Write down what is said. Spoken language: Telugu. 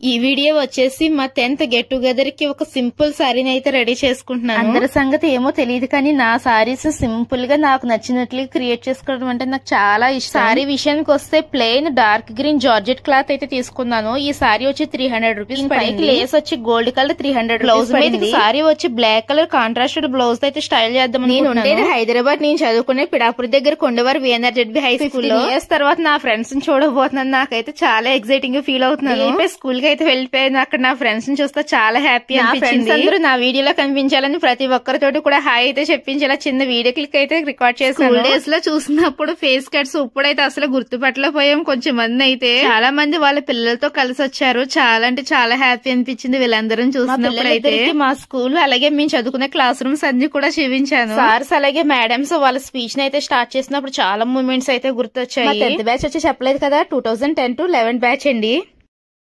ఈ వీడియో వచ్చేసి మా 10th గెట్ టుగెదర్ కి ఒక సింపుల్ సారీని అయితే రెడీ చేసుకుంటున్నాను. అందరి సంగతి ఏమో తెలియదు కానీ నా సారీస్ సింపుల్ గా నాకు నచ్చినట్లు క్రియేట్ చేసుకోవడం అంటే నాకు చాలా ఇష్టం. సారీ విషయానికి వస్తే plain dark green georgette cloth అయితే తీసుకున్నాను. ఈ సారీ వచ్చి 300 రూపీస్ పైకి, లేస్ వచ్చి గోల్డ్ కలర్ 300 బ్లౌజ్ మీద, సారీ వచ్చి బ్లాక్ కలర్ కాంట్రాస్టెడ్ బ్లౌజ్ అయితే స్టైల్ చేద్దాం. నేను ఉండేది హైదరాబాద్, నేను చదువుకునే పిడాపురి దగ్గర కొండవారు VNRZB హై స్కూల్ లో. ఇయర్స్ తర్వాత నా ఫ్రెండ్స్ ని చూడబోతున్నాను. నాకైతే చాలా ఎక్సైటింగ్ గా ఫీల్ అవుతున్నాను. స్కూల్ అయితే వెళ్ళిపోయాను. అక్కడ నా ఫ్రెండ్స్ ని చూస్తే చాలా హ్యాపీ అనిపించింది. అందరూ నా వీడియోలో కనిపించాలని ప్రతి ఒక్కరితోటి కూడా హాయ్ అయితే చెప్పించేలా చిన్న వీడియో క్లిక్ అయితే రికార్డ్ చేశాను. స్కూల్ డేస్ లో చూసినప్పుడు ఫేస్ కట్స్ ఇప్పుడైతే అసలు గుర్తుపట్టలేకపోయాం. కొంచెం మంది అయితే చాలా మంది వాళ్ళ పిల్లలతో కలిసి వచ్చారు. చాలా అంటే చాలా హ్యాపీ అనిపించింది వీళ్ళందరం చూసినప్పుడు. అయితే మా స్కూల్ అలాగే మేము చదువుకునే క్లాస్ రూమ్స్ అన్ని కూడా చూపించాను. సార్స్ అలాగే మేడమ్స్ వాళ్ళ స్పీచ్ ని అయితే స్టార్ట్ చేసినప్పుడు చాలా మూమెంట్స్ అయితే గుర్తొచ్చాయి. 10th బ్యాచ్ వచ్చి చెప్పలేదు కదా, 2010 to 11 బ్యాచ్ అండి.